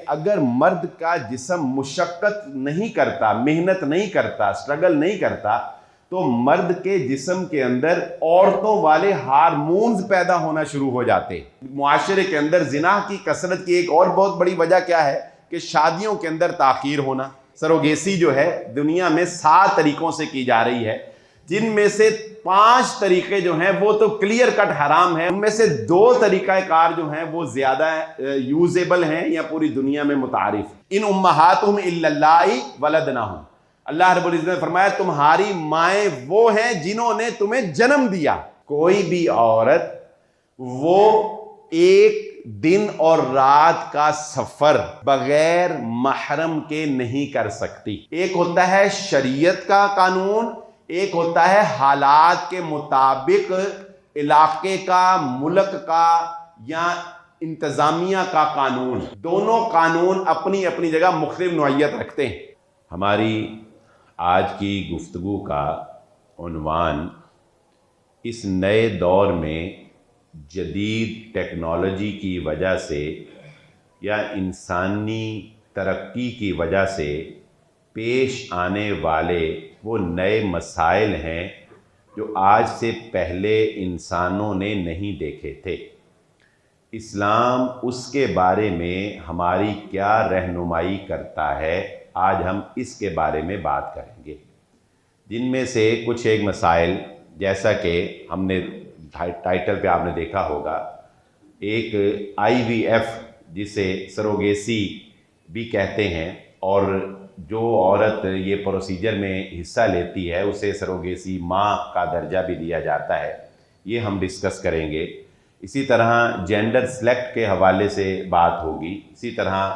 اگر مرد کا جسم مشقت نہیں کرتا، محنت نہیں کرتا، سٹرگل نہیں کرتا، تو مرد کے جسم کے اندر عورتوں والے ہارمونز پیدا ہونا شروع ہو جاتے۔ معاشرے کے اندر زنا کی کثرت کی ایک اور بہت بڑی وجہ کیا ہے کہ شادیوں کے اندر تاخیر ہونا۔ سروگیسی جو ہے دنیا میں 7 طریقوں سے کی جا رہی ہے، جن میں سے 5 طریقے جو ہیں وہ تو کلیئر کٹ حرام ہیں، ان میں سے 2 طریقہ کار جو ہیں وہ زیادہ یوزیبل ہیں یا پوری دنیا میں متعارف۔ ان امہاتہم الا اللہ ولدنہم، اللہ رب العزت نے فرمایا تمہاری مائیں وہ ہیں جنہوں نے تمہیں جنم دیا۔ کوئی بھی عورت وہ ایک دن اور رات کا سفر بغیر محرم کے نہیں کر سکتی۔ ایک ہوتا ہے شریعت کا قانون، ایک ہوتا ہے حالات کے مطابق علاقے کا، ملک کا یا انتظامیہ کا قانون۔ دونوں قانون اپنی اپنی جگہ مختلف نوعیت رکھتے ہیں۔ ہماری آج کی گفتگو کا عنوان اس نئے دور میں جدید ٹیکنالوجی کی وجہ سے یا انسانی ترقی کی وجہ سے پیش آنے والے وہ نئے مسائل ہیں جو آج سے پہلے انسانوں نے نہیں دیکھے تھے۔ اسلام اس کے بارے میں ہماری کیا رہنمائی کرتا ہے، آج ہم اس کے بارے میں بات کریں گے، جن میں سے کچھ ایک مسائل جیسا کہ ہم نے ٹائٹل پہ آپ نے دیکھا ہوگا، ایک IVF جسے سروگیسی بھی کہتے ہیں، اور جو عورت یہ پروسیجر میں حصہ لیتی ہے اسے سروگیسی ماں کا درجہ بھی دیا جاتا ہے، یہ ہم ڈسکس کریں گے۔ اسی طرح جینڈر سلیکٹ کے حوالے سے بات ہوگی۔ اسی طرح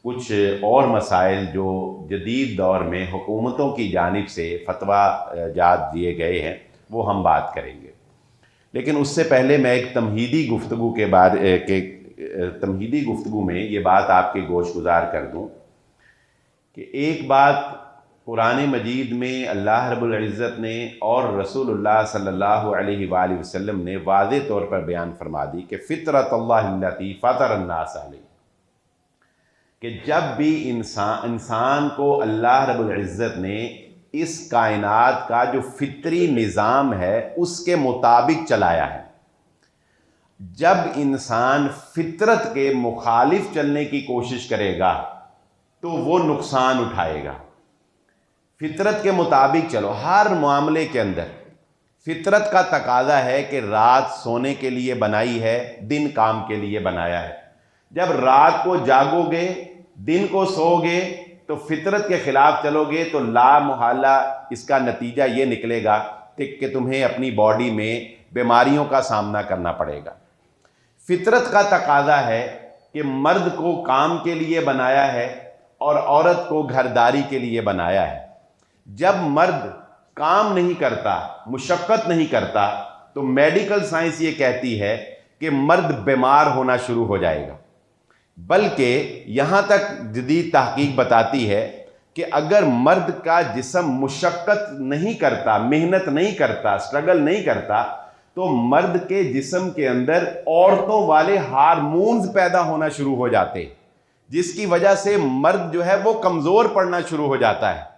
کچھ اور مسائل جو جدید دور میں حکومتوں کی جانب سے فتویٰ جات دیے گئے ہیں وہ ہم بات کریں گے۔ لیکن اس سے پہلے میں ایک تمہیدی گفتگو میں یہ بات آپ کے گوش گزار کر دوں کہ ایک بات قرآن مجید میں اللہ رب العزت نے اور رسول اللہ صلی اللہ علیہ وآلہ وسلم نے واضح طور پر بیان فرما دی کہ فطرت اللہ التی فطر الناس علیہ، کہ جب بھی انسان کو اللہ رب العزت نے اس کائنات کا جو فطری نظام ہے اس کے مطابق چلایا ہے۔ جب انسان فطرت کے مخالف چلنے کی کوشش کرے گا تو وہ نقصان اٹھائے گا۔ فطرت کے مطابق چلو، ہر معاملے کے اندر فطرت کا تقاضا ہے کہ رات سونے کے لیے بنائی ہے، دن کام کے لیے بنایا ہے۔ جب رات کو جاگو گے، دن کو سو گے تو فطرت کے خلاف چلو گے تو لا محالہ اس کا نتیجہ یہ نکلے گا کہ تمہیں اپنی باڈی میں بیماریوں کا سامنا کرنا پڑے گا۔ فطرت کا تقاضا ہے کہ مرد کو کام کے لیے بنایا ہے اور عورت کو گھرداری کے لیے بنایا ہے۔ جب مرد کام نہیں کرتا، مشقت نہیں کرتا، تو میڈیکل سائنس یہ کہتی ہے کہ مرد بیمار ہونا شروع ہو جائے گا۔ بلکہ یہاں تک جدید تحقیق بتاتی ہے کہ اگر مرد کا جسم مشقت نہیں کرتا، محنت نہیں کرتا، سٹرگل نہیں کرتا، تو مرد کے جسم کے اندر عورتوں والے ہارمونز پیدا ہونا شروع ہو جاتے، جس کی وجہ سے مرد جو ہے وہ کمزور پڑنا شروع ہو جاتا ہے۔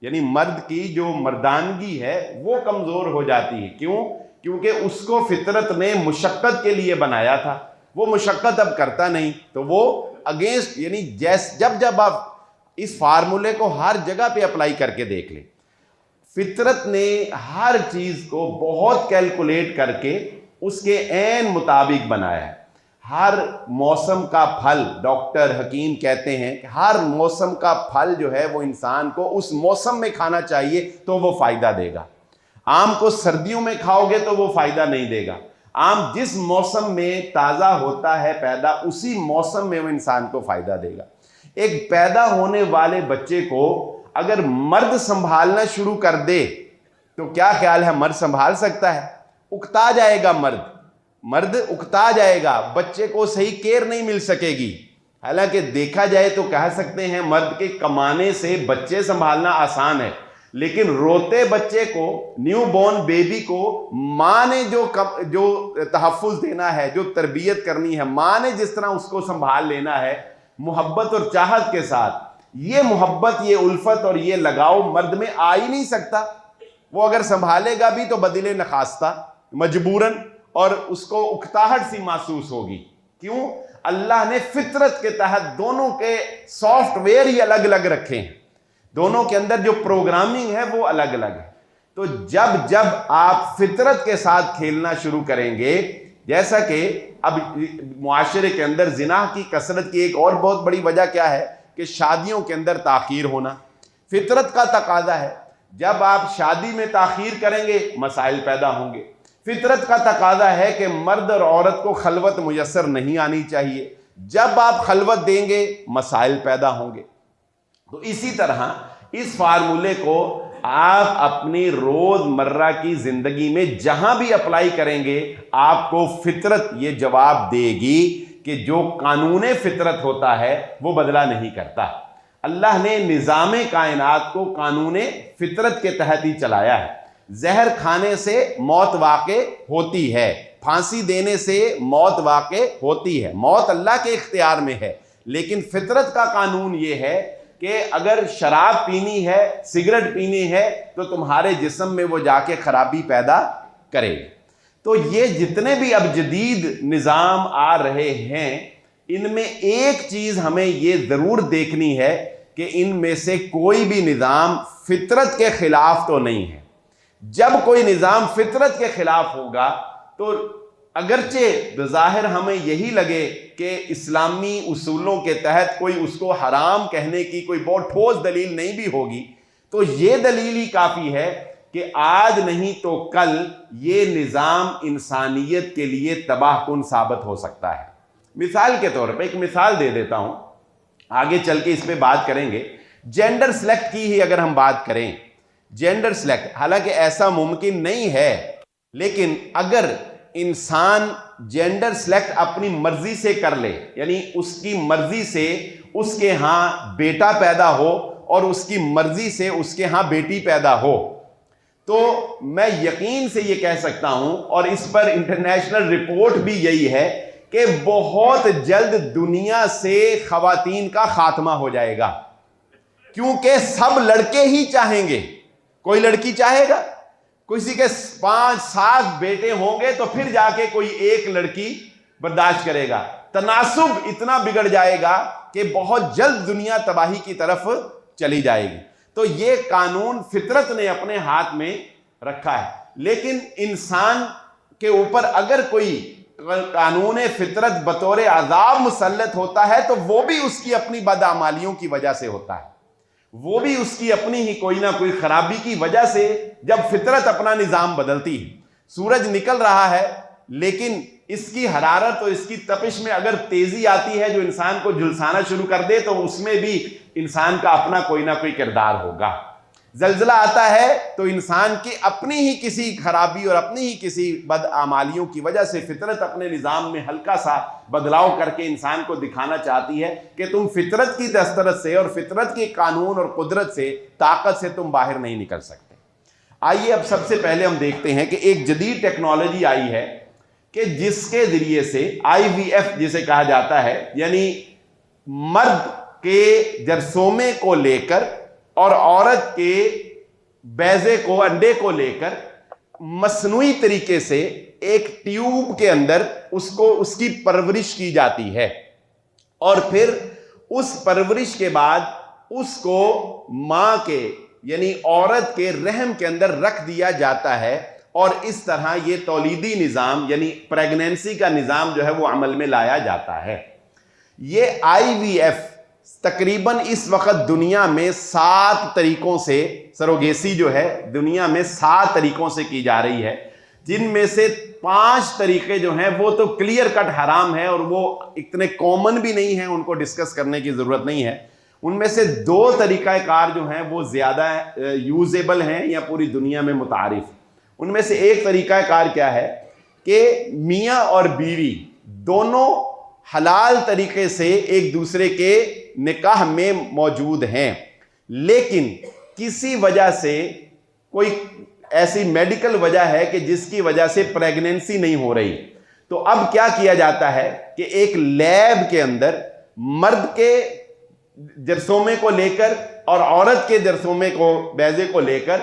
یعنی مرد کی جو مردانگی ہے وہ کمزور ہو جاتی ہے۔ کیوں؟ کیونکہ اس کو فطرت نے مشقت کے لیے بنایا تھا، وہ مشقت اب کرتا نہیں، تو وہ اگینسٹ، یعنی جب آپ اس فارمولے کو ہر جگہ پہ اپلائی کر کے دیکھ لیں، فطرت نے ہر چیز کو بہت کیلکولیٹ کر کے اس کے عین مطابق بنایا ہے۔ ہر موسم کا پھل، ڈاکٹر حکیم کہتے ہیں کہ ہر موسم کا پھل جو ہے وہ انسان کو اس موسم میں کھانا چاہیے تو وہ فائدہ دے گا۔ آم کو سردیوں میں کھاؤ گے تو وہ فائدہ نہیں دے گا۔ آم جس موسم میں تازہ ہوتا ہے پیدا، اسی موسم میں وہ انسان کو فائدہ دے گا۔ ایک پیدا ہونے والے بچے کو اگر مرد سنبھالنا شروع کر دے تو کیا خیال ہے مرد سنبھال سکتا ہے؟ اکتا جائے گا مرد اکتا جائے گا، بچے کو صحیح کیئر نہیں مل سکے گی۔ حالانکہ دیکھا جائے تو کہہ سکتے ہیں مرد کے کمانے سے بچے سنبھالنا آسان ہے، لیکن روتے بچے کو، نیو بورن بیبی کو ماں نے جو تحفظ دینا ہے، جو تربیت کرنی ہے، ماں نے جس طرح اس کو سنبھال لینا ہے، محبت اور چاہت کے ساتھ، یہ محبت، یہ الفت اور یہ لگاؤ مرد میں آ ہی نہیں سکتا۔ وہ اگر سنبھالے گا بھی تو بدل نخواستہ مجبوراً، اور اس کو اکتاہٹ سی محسوس ہوگی۔ کیوں؟ اللہ نے فطرت کے تحت دونوں کے سافٹ ویئر ہی الگ الگ رکھے ہیں، دونوں کے اندر جو پروگرامنگ ہے وہ الگ الگ ہے۔ تو جب آپ فطرت کے ساتھ کھیلنا شروع کریں گے، جیسا کہ اب معاشرے کے اندر زنا کی کثرت کی ایک اور بہت بڑی وجہ کیا ہے کہ شادیوں کے اندر تاخیر ہونا، فطرت کا تقاضا ہے۔ جب آپ شادی میں تاخیر کریں گے مسائل پیدا ہوں گے۔ فطرت کا تقاضا ہے کہ مرد اور عورت کو خلوت میسر نہیں آنی چاہیے، جب آپ خلوت دیں گے مسائل پیدا ہوں گے۔ تو اسی طرح اس فارمولے کو آپ اپنی روز مرہ کی زندگی میں جہاں بھی اپلائی کریں گے، آپ کو فطرت یہ جواب دے گی کہ جو قانون فطرت ہوتا ہے وہ بدلا نہیں کرتا۔ اللہ نے نظام کائنات کو قانون فطرت کے تحت ہی چلایا ہے۔ زہر کھانے سے موت واقع ہوتی ہے، پھانسی دینے سے موت واقع ہوتی ہے، موت اللہ کے اختیار میں ہے، لیکن فطرت کا قانون یہ ہے کہ اگر شراب پینی ہے، سگریٹ پینی ہے تو تمہارے جسم میں وہ جا کے خرابی پیدا کرے گی۔ تو یہ جتنے بھی اب جدید نظام آ رہے ہیں، ان میں ایک چیز ہمیں یہ ضرور دیکھنی ہے کہ ان میں سے کوئی بھی نظام فطرت کے خلاف تو نہیں ہے۔ جب کوئی نظام فطرت کے خلاف ہوگا تو اگرچہ بظاہر ہمیں یہی لگے کہ اسلامی اصولوں کے تحت کوئی اس کو حرام کہنے کی کوئی بہت ٹھوس دلیل نہیں بھی ہوگی، تو یہ دلیل ہی کافی ہے کہ آج نہیں تو کل یہ نظام انسانیت کے لیے تباہ کن ثابت ہو سکتا ہے۔ مثال کے طور پہ ایک مثال دے دیتا ہوں، آگے چل کے اس پہ بات کریں گے۔ جینڈر سلیکٹ کی ہی اگر ہم بات کریں، جینڈر سلیکٹ حالانکہ ایسا ممکن نہیں ہے، لیکن اگر انسان جینڈر سلیکٹ اپنی مرضی سے کر لے، یعنی اس کی مرضی سے اس کے ہاں بیٹا پیدا ہو اور اس کی مرضی سے اس کے ہاں بیٹی پیدا ہو، تو میں یقین سے یہ کہہ سکتا ہوں، اور اس پر انٹرنیشنل رپورٹ بھی یہی ہے کہ بہت جلد دنیا سے خواتین کا خاتمہ ہو جائے گا، کیونکہ سب لڑکے ہی چاہیں گے۔ کوئی لڑکی چاہے گا؟ کسی کے 5-7 بیٹے ہوں گے تو پھر جا کے کوئی ایک لڑکی برداشت کرے گا۔ تناسب اتنا بگڑ جائے گا کہ بہت جلد دنیا تباہی کی طرف چلی جائے گی۔ تو یہ قانون فطرت نے اپنے ہاتھ میں رکھا ہے، لیکن انسان کے اوپر اگر کوئی قانون فطرت بطور عذاب مسلط ہوتا ہے تو وہ بھی اس کی اپنی بدعمالیوں کی وجہ سے ہوتا ہے، وہ بھی اس کی اپنی ہی کوئی نہ کوئی خرابی کی وجہ سے۔ جب فطرت اپنا نظام بدلتی ہے، سورج نکل رہا ہے لیکن اس کی حرارت اور اس کی تپش میں اگر تیزی آتی ہے جو انسان کو جھلسانا شروع کر دے تو اس میں بھی انسان کا اپنا کوئی نہ کوئی کردار ہوگا۔ زلزلہ آتا ہے تو انسان کی اپنی ہی کسی خرابی اور اپنی ہی کسی بدعمالیوں کی وجہ سے فطرت اپنے نظام میں ہلکا سا بدلاؤ کر کے انسان کو دکھانا چاہتی ہے کہ تم فطرت کی دسترس سے اور فطرت کے قانون اور قدرت سے، طاقت سے تم باہر نہیں نکل سکتے۔ آئیے اب سب سے پہلے ہم دیکھتے ہیں کہ ایک جدید ٹیکنالوجی آئی ہے کہ جس کے ذریعے سے IVF جسے کہا جاتا ہے، یعنی مرد کے جرثومے کو لے کر اور عورت کے بیضے کو، انڈے کو لے کر مصنوعی طریقے سے ایک ٹیوب کے اندر اس کی پرورش کی جاتی ہے، اور پھر اس پرورش کے بعد اس کو ماں کے یعنی عورت کے رحم کے اندر رکھ دیا جاتا ہے، اور اس طرح یہ تولیدی نظام یعنی پریگنینسی کا نظام جو ہے وہ عمل میں لایا جاتا ہے۔ یہ IVF تقریباً اس وقت دنیا میں 7 طریقوں سے سروگیسی جو ہے دنیا میں 7 طریقوں سے کی جا رہی ہے، جن میں سے 5 طریقے جو ہیں وہ تو کلیئر کٹ حرام ہے اور وہ اتنے کامن بھی نہیں ہیں، ان کو ڈسکس کرنے کی ضرورت نہیں ہے۔ ان میں سے 2 طریقہ کار جو ہیں وہ زیادہ یوزیبل ہیں یا پوری دنیا میں متعارف ہیں۔ ان میں سے ایک طریقہ کار کیا ہے کہ میاں اور بیوی دونوں حلال طریقے سے ایک دوسرے کے نکاح میں موجود ہیں، لیکن کسی وجہ سے کوئی ایسی میڈیکل وجہ ہے کہ جس کی وجہ سے پریگنینسی نہیں ہو رہی، تو اب کیا کیا جاتا ہے کہ ایک لیب کے اندر مرد کے جرثومے کو لے کر اور عورت کے جرثومے کو بیضے کو لے کر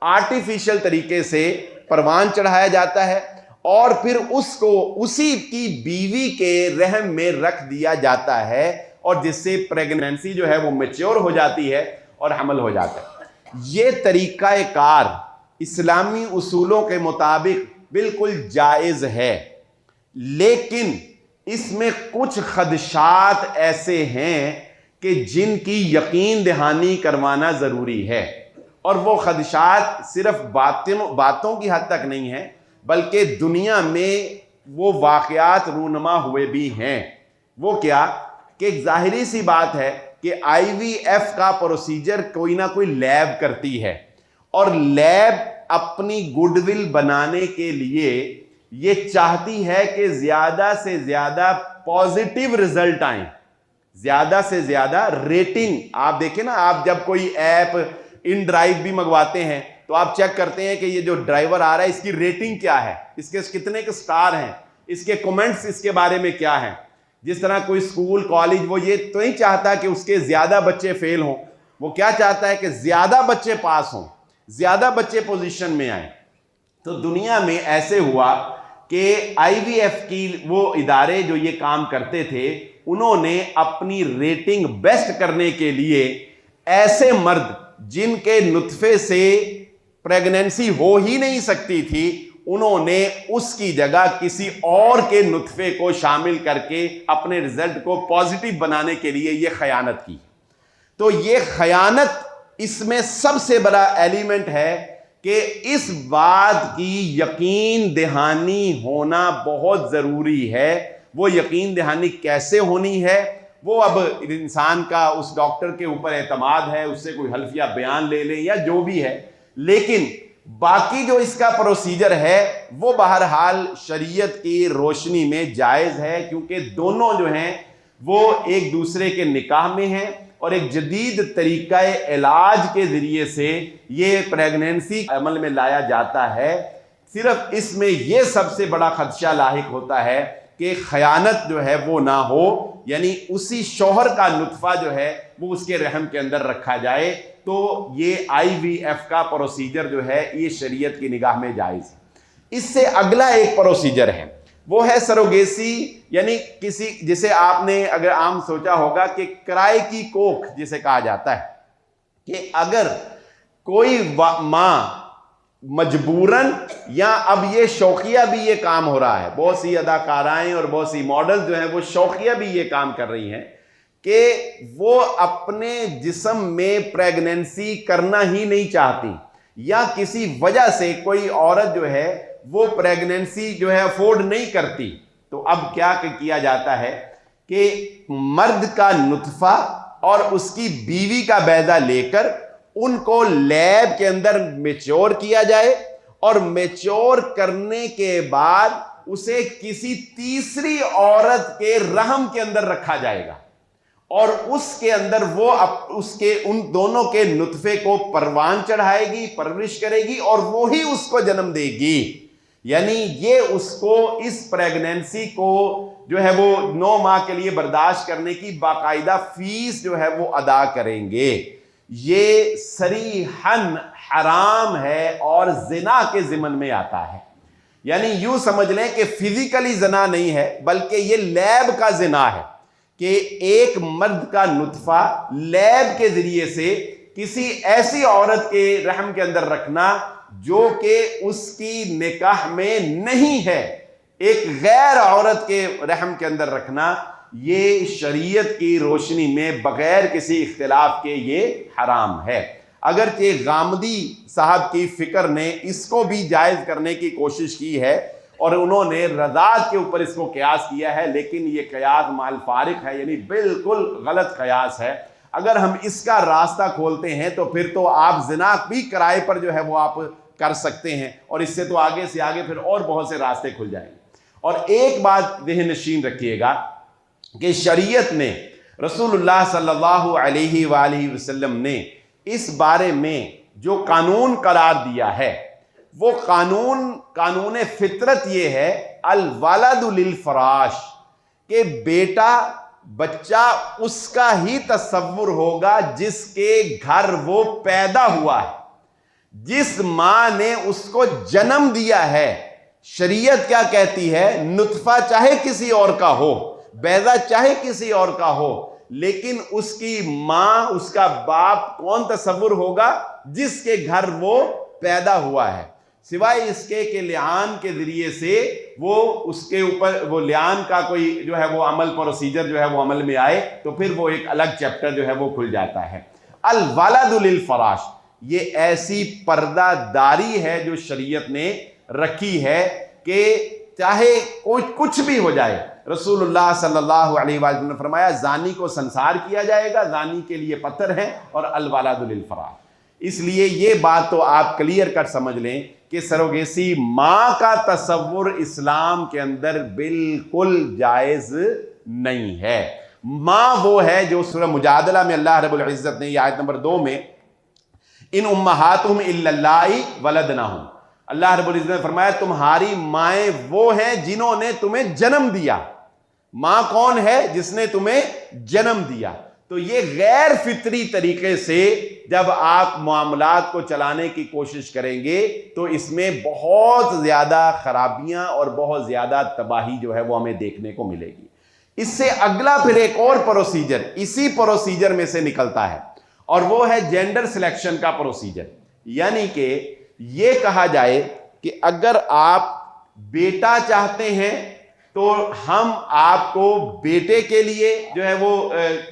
آرٹیفیشل طریقے سے پروان چڑھایا جاتا ہے اور پھر اس کو اسی کی بیوی کے رحم میں رکھ دیا جاتا ہے اور جس سے پریگنینسی جو ہے وہ میچور ہو جاتی ہے اور حمل ہو جاتا ہے۔ یہ طریقہ کار اسلامی اصولوں کے مطابق بالکل جائز ہے، لیکن اس میں کچھ خدشات ایسے ہیں کہ جن کی یقین دہانی کروانا ضروری ہے، اور وہ خدشات صرف باتوں کی حد تک نہیں ہیں بلکہ دنیا میں وہ واقعات رونما ہوئے بھی ہیں۔ وہ کیا کہ ایک ظاہری سی بات ہے کہ آئی وی ایف کا پروسیجر کوئی نہ کوئی لیب کرتی ہے، اور لیب اپنی گڈ ول بنانے کے لیے یہ چاہتی ہے کہ زیادہ سے زیادہ پازیٹیو رزلٹ آئیں، زیادہ سے زیادہ ریٹنگ۔ آپ دیکھیں نا، آپ جب کوئی ایپ ان ڈرائیو بھی منگواتے ہیں تو آپ چیک کرتے ہیں کہ یہ جو ڈرائیور آ رہا ہے اس کی ریٹنگ کیا ہے، اس کے کتنے کے سٹار ہیں، اس کے کومنٹس اس کے بارے میں کیا ہیں۔ جس طرح کوئی سکول کالج وہ یہ تو نہیں چاہتا کہ اس کے زیادہ بچے فیل ہوں، وہ کیا چاہتا ہے کہ زیادہ بچے پاس ہوں، زیادہ بچے پوزیشن میں آئیں۔ تو دنیا میں ایسے ہوا کہ آئی وی ایف کی وہ ادارے جو یہ کام کرتے تھے انہوں نے اپنی ریٹنگ بیسٹ کرنے کے لیے ایسے مرد جن کے نطفے سے پریگنینسی ہو ہی نہیں سکتی تھی، انہوں نے اس کی جگہ کسی اور کے نطفے کو شامل کر کے اپنے رزلٹ کو پازیٹیو بنانے کے لیے یہ خیانت کی۔ تو یہ خیانت اس میں سب سے بڑا ایلیمنٹ ہے کہ اس بات کی یقین دہانی ہونا بہت ضروری ہے۔ وہ یقین دہانی کیسے ہونی ہے، وہ اب انسان کا اس ڈاکٹر کے اوپر اعتماد ہے، اس سے کوئی حلفیہ بیان لے لیں یا جو بھی ہے، لیکن باقی جو اس کا پروسیجر ہے وہ بہرحال شریعت کی روشنی میں جائز ہے، کیونکہ دونوں جو ہیں وہ ایک دوسرے کے نکاح میں ہیں اور ایک جدید طریقہ علاج کے ذریعے سے یہ پریگنینسی عمل میں لایا جاتا ہے۔ صرف اس میں یہ سب سے بڑا خدشہ لاحق ہوتا ہے کہ خیانت جو ہے وہ نہ ہو، یعنی اسی شوہر کا نطفہ جو ہے وہ اس کے رحم کے اندر رکھا جائے۔ تو یہ آئی وی ایف کا پروسیجر جو ہے یہ شریعت کی نگاہ میں جائز ہے۔ اس سے اگلا ایک پروسیجر ہے، وہ ہے سروگیسی، یعنی کسی جسے آپ نے اگر عام سوچا ہوگا کہ کرائے کی کوکھ جسے کہا جاتا ہے، کہ اگر کوئی ماں مجبوراً یا اب یہ شوقیہ بھی یہ کام ہو رہا ہے، بہت سی اداکارائیں اور بہت سی ماڈل جو ہیں وہ شوقیہ بھی یہ کام کر رہی ہیں کہ وہ اپنے جسم میں پریگنینسی کرنا ہی نہیں چاہتی، یا کسی وجہ سے کوئی عورت جو ہے وہ پریگنینسی جو ہے افورڈ نہیں کرتی، تو اب کیا کیا جاتا ہے کہ مرد کا نطفہ اور اس کی بیوی کا بیضہ لے کر ان کو لیب کے اندر میچور کیا جائے، اور میچور کرنے کے بعد اسے کسی تیسری عورت کے رحم کے اندر رکھا جائے گا، اور اس کے اندر وہ اس کے ان دونوں کے نطفے کو پروان چڑھائے گی، پرورش کرے گی، اور وہی اس کو جنم دے گی۔ یعنی یہ اس کو اس پریگنینسی کو جو ہے وہ 9 ماہ کے لیے برداشت کرنے کی باقاعدہ فیس جو ہے وہ ادا کریں گے۔ یہ صریحاً حرام ہے اور زنا کے ضمن میں آتا ہے۔ یعنی یوں سمجھ لیں کہ فزیکلی زنا نہیں ہے بلکہ یہ لیب کا زنا ہے، کہ ایک مرد کا نطفہ لیب کے ذریعے سے کسی ایسی عورت کے رحم کے اندر رکھنا جو کہ اس کی نکاح میں نہیں ہے، ایک غیر عورت کے رحم کے اندر رکھنا، یہ شریعت کی روشنی میں بغیر کسی اختلاف کے یہ حرام ہے۔ اگرچہ غامدی صاحب کی فکر نے اس کو بھی جائز کرنے کی کوشش کی ہے اور انہوں نے رضاعت کے اوپر اس کو قیاس کیا ہے، لیکن یہ قیاس مع الفارق ہے، یعنی بالکل غلط قیاس ہے۔ اگر ہم اس کا راستہ کھولتے ہیں تو پھر تو آپ زنا بھی کرائے پر جو ہے وہ آپ کر سکتے ہیں، اور اس سے تو آگے سے آگے پھر اور بہت سے راستے کھل جائیں گے۔ اور ایک بات ذہن نشین رکھیے گا کہ شریعت نے، رسول اللہ صلی اللہ علیہ وآلہ وسلم نے اس بارے میں جو قانون قرار دیا ہے وہ قانون فطرت یہ ہے، الولد للفراش، کہ بیٹا بچہ اس کا ہی تصور ہوگا جس کے گھر وہ پیدا ہوا ہے، جس ماں نے اس کو جنم دیا ہے۔ شریعت کیا کہتی ہے؟ نطفہ چاہے کسی اور کا ہو، بیضہ چاہے کسی اور کا ہو، لیکن اس کی ماں، اس کا باپ کون تصور ہوگا؟ جس کے گھر وہ پیدا ہوا ہے، سوائے اس کے کہ لعان کے ذریعے سے وہ اس کے اوپر وہ لعان کا کوئی جو ہے وہ عمل پروسیجر جو ہے وہ عمل میں آئے، تو پھر وہ ایک الگ چیپٹر جو ہے وہ کھل جاتا ہے۔ الولد للفراش، یہ ایسی پردہ داری ہے جو شریعت نے رکھی ہے کہ چاہے کچھ بھی ہو جائے۔ رسول اللہ صلی اللہ علیہ وسلم نے فرمایا زانی کو سنسار کیا جائے گا، زانی کے لیے پتھر ہیں، اور الولد للفراش۔ اس لیے یہ بات تو آپ کلیئر کر سمجھ لیں کہ سروگیسی ماں کا تصور اسلام کے اندر بالکل جائز نہیں ہے۔ ماں وہ ہے جو سورہ مجادلہ میں اللہ رب العزت نے یہ آیت نمبر 2 میں ان امہاتہم الا اللہ ولدنہم، اللہ رب العزت نے فرمایا تمہاری مائیں وہ ہیں جنہوں نے تمہیں جنم دیا۔ ماں کون ہے؟ جس نے تمہیں جنم دیا۔ تو یہ غیر فطری طریقے سے جب آپ معاملات کو چلانے کی کوشش کریں گے تو اس میں بہت زیادہ خرابیاں اور بہت زیادہ تباہی جو ہے وہ ہمیں دیکھنے کو ملے گی۔ اس سے اگلا پھر ایک اور پروسیجر اسی پروسیجر میں سے نکلتا ہے، اور وہ ہے جینڈر سلیکشن کا پروسیجر۔ یعنی کہ یہ کہا جائے کہ اگر آپ بیٹا چاہتے ہیں تو ہم آپ کو بیٹے کے لیے جو ہے وہ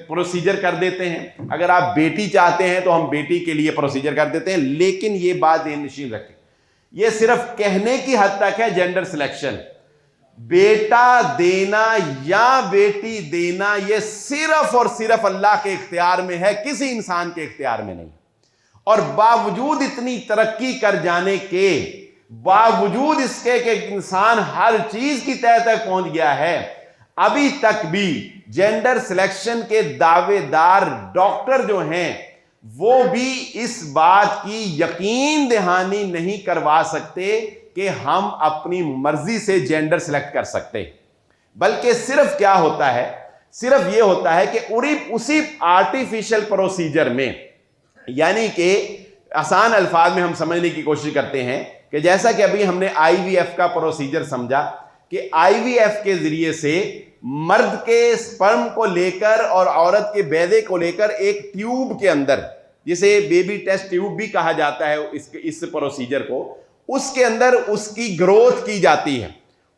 پروسیجر کر دیتے ہیں، اگر آپ بیٹی چاہتے ہیں تو ہم بیٹی کے لیے پروسیجر کر دیتے ہیں۔ لیکن یہ بات ذہن نشین رکھیں، یہ صرف کہنے کی حد تک ہے جینڈر سلیکشن۔ بیٹا دینا یا بیٹی دینا یہ صرف اور صرف اللہ کے اختیار میں ہے، کسی انسان کے اختیار میں نہیں۔ اور باوجود اتنی ترقی کر جانے کے، باوجود اس کے کہ انسان ہر چیز کی تہہ تک پہنچ گیا ہے، ابھی تک بھی جینڈر سلیکشن کے دعوے دار ڈاکٹر جو ہیں وہ بھی اس بات کی یقین دہانی نہیں کروا سکتے کہ ہم اپنی مرضی سے جینڈر سلیکٹ کر سکتے، بلکہ صرف کیا ہوتا ہے، صرف یہ ہوتا ہے کہ اسی آرٹیفیشل پروسیجر میں، یعنی کہ آسان الفاظ میں ہم سمجھنے کی کوشش کرتے ہیں کہ جیسا کہ ابھی ہم نے آئی وی ایف کا پروسیجر سمجھا کہ آئی وی ایف کے ذریعے سے مرد کے سپرم کو لے کر اور عورت کے بیضے کو لے کر ایک ٹیوب کے اندر، جسے بیبی ٹیسٹ ٹیوب بھی کہا جاتا ہے اس پروسیجر کو، اس کے اندر اس کی گروتھ کی جاتی ہے،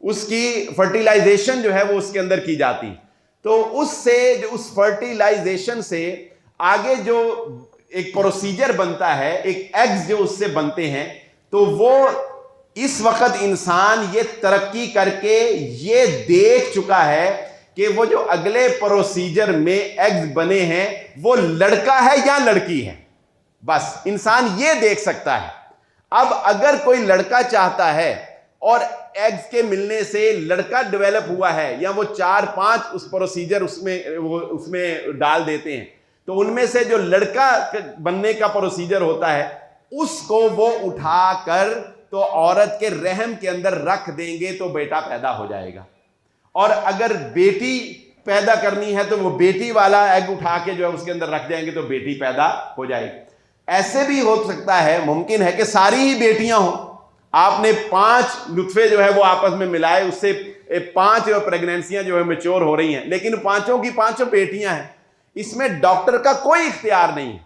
اس کی فرٹیلائزیشن جو ہے وہ اس کے اندر کی جاتی ہے۔ تو اس سے جو اس فرٹیلائزیشن سے آگے جو ایک پروسیجر بنتا ہے، ایک ایگز جو اس سے بنتے ہیں، تو وہ اس وقت انسان یہ ترقی کر کے یہ دیکھ چکا ہے کہ وہ جو اگلے پروسیجر میں ایگز بنے ہیں وہ لڑکا ہے یا لڑکی ہے، بس انسان یہ دیکھ سکتا ہے۔ اب اگر کوئی لڑکا چاہتا ہے اور ایگز کے ملنے سے لڑکا ڈیولپ ہوا ہے، یا وہ 4-5 اس پروسیجر اس میں ڈال دیتے ہیں، تو ان میں سے جو لڑکا بننے کا پروسیجر ہوتا ہے اس کو وہ اٹھا کر تو عورت کے رحم کے اندر رکھ دیں گے تو بیٹا پیدا ہو جائے گا، اور اگر بیٹی پیدا کرنی ہے تو وہ بیٹی والا ایگ اٹھا کے جو ہے اس کے اندر رکھ جائیں گے تو بیٹی پیدا ہو جائے گی۔ ایسے بھی ہو سکتا ہے، ممکن ہے کہ ساری ہی بیٹیاں ہوں، آپ نے 5 نطفے جو ہے وہ آپس میں ملائے، اس سے 5 پریگنینسیاں جو ہے میچور ہو رہی ہیں، لیکن 5 کی 5 بیٹیاں ہیں، اس میں ڈاکٹر کا کوئی اختیار نہیں ہے۔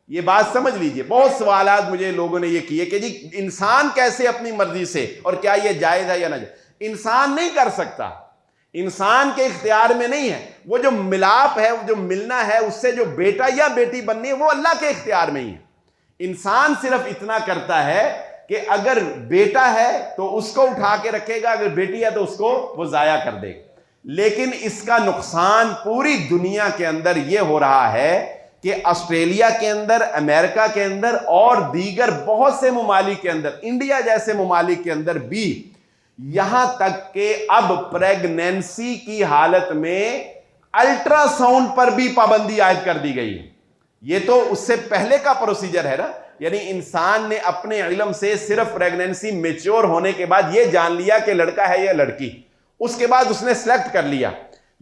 یہ بات سمجھ لیجئے، بہت سوالات مجھے لوگوں نے یہ کیے کہ جی انسان کیسے اپنی مرضی سے، اور کیا یہ جائز ہے یا نہ جائز؟ انسان نہیں کر سکتا، انسان کے اختیار میں نہیں ہے۔ وہ جو ملاپ ہے، جو ملنا ہے، اس سے جو بیٹا یا بیٹی بننی ہے وہ اللہ کے اختیار میں ہی ہے۔ انسان صرف اتنا کرتا ہے کہ اگر بیٹا ہے تو اس کو اٹھا کے رکھے گا، اگر بیٹی ہے تو اس کو وہ ضائع کر دے گا۔ لیکن اس کا نقصان پوری دنیا کے اندر یہ ہو رہا ہے کہ آسٹریلیا کے اندر، امریکہ کے اندر اور دیگر بہت سے ممالک کے اندر، انڈیا جیسے ممالک کے اندر بھی، یہاں تک کہ اب پریگنینسی کی حالت میں الٹرا ساؤنڈ پر بھی پابندی عائد کر دی گئی ہے۔ یہ تو اس سے پہلے کا پروسیجر ہے نا، یعنی انسان نے اپنے علم سے صرف پریگنینسی میچور ہونے کے بعد یہ جان لیا کہ لڑکا ہے یا لڑکی، اس کے بعد اس نے سلیکٹ کر لیا۔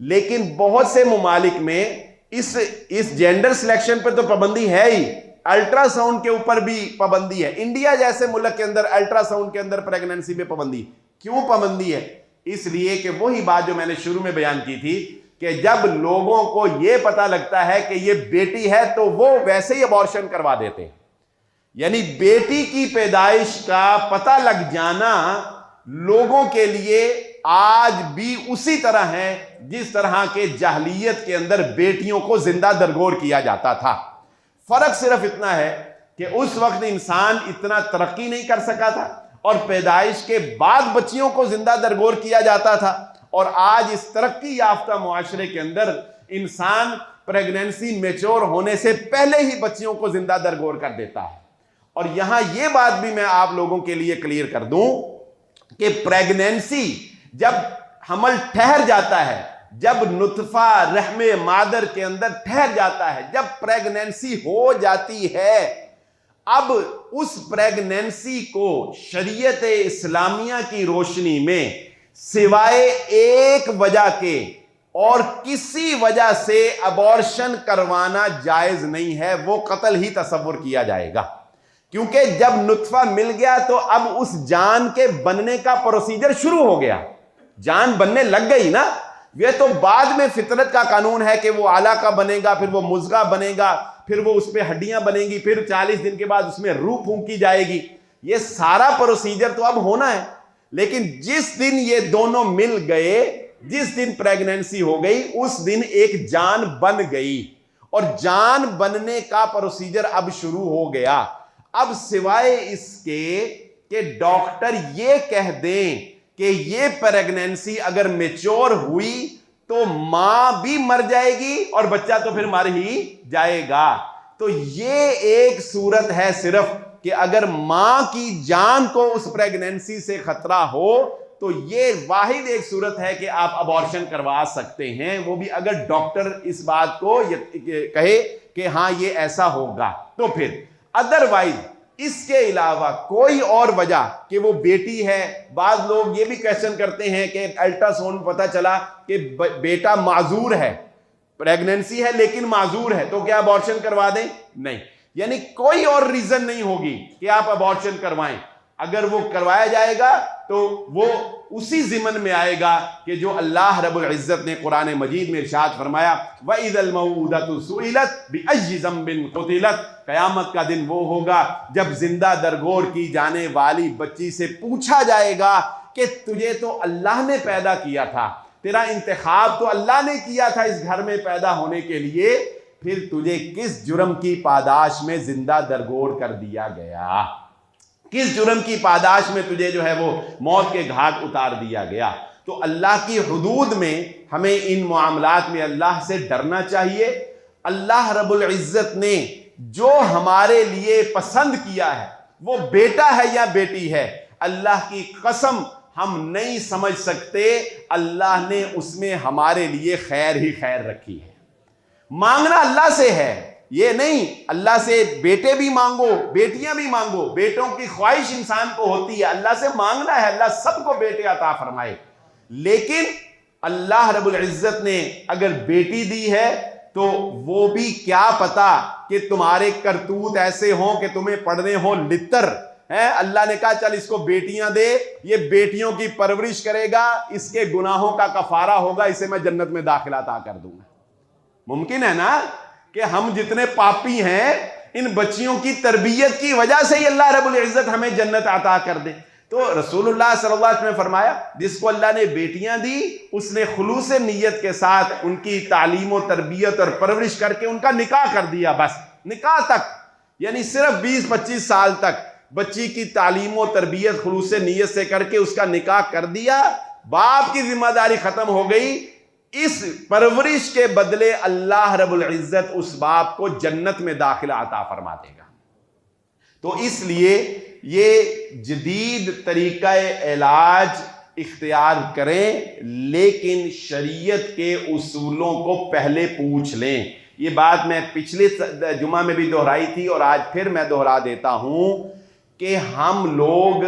لیکن بہت سے ممالک میں اس جینڈر سلیکشن پہ تو پابندی ہے ہی، الٹرا ساؤنڈ کے اوپر بھی پابندی ہے۔ انڈیا جیسے ملک کے اندر الٹرا ساؤنڈ کے اندر پریگننسی پہ پابندی، کیوں پابندی ہے؟ اس لیے کہ وہی بات جو میں نے شروع میں بیان کی تھی کہ جب لوگوں کو یہ پتہ لگتا ہے کہ یہ بیٹی ہے تو وہ ویسے ہی ابارشن کروا دیتے ہیں۔ یعنی بیٹی کی پیدائش کا پتہ لگ جانا لوگوں کے لیے آج بھی اسی طرح ہے جس طرح کے جاہلیت کے اندر بیٹیوں کو زندہ درگور کیا جاتا تھا۔ فرق صرف اتنا ہے کہ اس وقت انسان اتنا ترقی نہیں کر سکا تھا اور پیدائش کے بعد بچیوں کو زندہ درگور کیا جاتا تھا، اور آج اس ترقی یافتہ معاشرے کے اندر انسان پریگننسی میچور ہونے سے پہلے ہی بچیوں کو زندہ درگور کر دیتا ہے۔ اور یہاں یہ بات بھی میں آپ لوگوں کے لیے کلیئر کر دوں کہ پریگننسی جب حمل ٹھہر جاتا ہے، جب نطفہ رحم مادر کے اندر ٹھہر جاتا ہے، جب پریگننسی ہو جاتی ہے، اب اس پریگننسی کو شریعت اسلامیہ کی روشنی میں سوائے ایک وجہ کے اور کسی وجہ سے ابارشن کروانا جائز نہیں ہے، وہ قتل ہی تصور کیا جائے گا۔ کیونکہ جب نطفہ مل گیا تو اب اس جان کے بننے کا پروسیجر شروع ہو گیا، جان بننے لگ گئی نا۔ یہ تو بعد میں فطرت کا قانون ہے کہ وہ علقہ بنے گا، پھر وہ مضغہ بنے گا، پھر وہ اس پہ ہڈیاں بنیں گی، پھر 40 دن کے بعد اس میں روح پھونکی جائے گی۔ یہ سارا پروسیجر تو اب ہونا ہے، لیکن جس دن یہ دونوں مل گئے، جس دن پریگننسی ہو گئی، اس دن ایک جان بن گئی، اور جان بننے کا پروسیجر اب شروع ہو گیا۔ اب سوائے اس کے کہ ڈاکٹر یہ کہہ دیں کہ یہ پریگننسی اگر میچور ہوئی تو ماں بھی مر جائے گی اور بچہ تو پھر مر ہی جائے گا، تو یہ ایک صورت ہے صرف کہ اگر ماں کی جان کو اس پریگننسی سے خطرہ ہو تو یہ واحد ایک صورت ہے کہ آپ ابارشن کروا سکتے ہیں، وہ بھی اگر ڈاکٹر اس بات کو کہے کہ ہاں یہ ایسا ہوگا تو پھر۔ ادروائز اس کے علاوہ کوئی اور وجہ کہ وہ بیٹی ہے، بعض لوگ یہ بھی کویسچن کرتے ہیں کہ الٹرا ساؤنڈ پتہ چلا کہ بیٹا معذور ہے، پریگننسی ہے لیکن معذور ہے، تو کیا ابارشن کروا دیں؟ نہیں، یعنی کوئی اور ریزن نہیں ہوگی کہ آپ ابارشن کروائیں۔ اگر وہ کروایا جائے گا تو وہ اسی ضمن میں آئے گا کہ جو اللہ رب العزت نے قرآن مجید میں ارشاد فرمایا وَإِذَا الْمَوْءُودَةُ سُئِلَتْ بِأَيِّ ذَنبٍ قُتِلَتْ، قیامت کا دن وہ ہوگا جب زندہ درگور کی جانے والی بچی سے پوچھا جائے گا کہ تجھے تو اللہ نے پیدا کیا تھا، تیرا انتخاب تو اللہ نے کیا تھا اس گھر میں پیدا ہونے کے لیے، پھر تجھے کس جرم کی پاداش میں زندہ درگور کر دیا گیا، کس جرم کی پاداش میں تجھے جو ہے وہ موت کے گھاٹ اتار دیا گیا۔ تو اللہ کی حدود میں ہمیں ان معاملات میں اللہ سے ڈرنا چاہیے۔ اللہ رب العزت نے جو ہمارے لیے پسند کیا ہے، وہ بیٹا ہے یا بیٹی ہے، اللہ کی قسم ہم نہیں سمجھ سکتے، اللہ نے اس میں ہمارے لیے خیر ہی خیر رکھی ہے۔ مانگنا اللہ سے ہے، یہ نہیں اللہ سے بیٹے بھی مانگو بیٹیاں بھی مانگو، بیٹوں کی خواہش انسان کو ہوتی ہے، اللہ سے مانگنا ہے اللہ سب کو بیٹے عطا فرمائے، لیکن اللہ رب العزت نے اگر بیٹی دی ہے تو وہ بھی کیا پتا کہ تمہارے کرتوت ایسے ہوں کہ تمہیں پڑھنے ہوں لتر ہے، اللہ نے کہا چل اس کو بیٹیاں دے، یہ بیٹیوں کی پرورش کرے گا، اس کے گناہوں کا کفارہ ہوگا، اسے میں جنت میں داخلہ عطا کر دوں گا۔ ممکن ہے نا کہ ہم جتنے پاپی ہیں ان بچیوں کی تربیت کی وجہ سے ہی اللہ رب العزت ہمیں جنت عطا کر دے۔ تو رسول اللہ صلی اللہ علیہ وسلم نے فرمایا جس کو اللہ نے بیٹیاں دی اس نے خلوص نیت کے ساتھ ان کی تعلیم و تربیت اور پرورش کر کے ان کا نکاح کر دیا، بس نکاح تک، یعنی صرف 20-25 سال تک بچی کی تعلیم و تربیت خلوص نیت سے کر کے اس کا نکاح کر دیا، باپ کی ذمہ داری ختم ہو گئی۔ اس پرورش کے بدلے اللہ رب العزت اس باپ کو جنت میں داخلہ عطا فرما دے گا۔ تو اس لیے یہ جدید طریقہ علاج اختیار کریں، لیکن شریعت کے اصولوں کو پہلے پوچھ لیں۔ یہ بات میں پچھلے جمعہ میں بھی دہرائی تھی اور آج پھر میں دہرا دیتا ہوں کہ ہم لوگ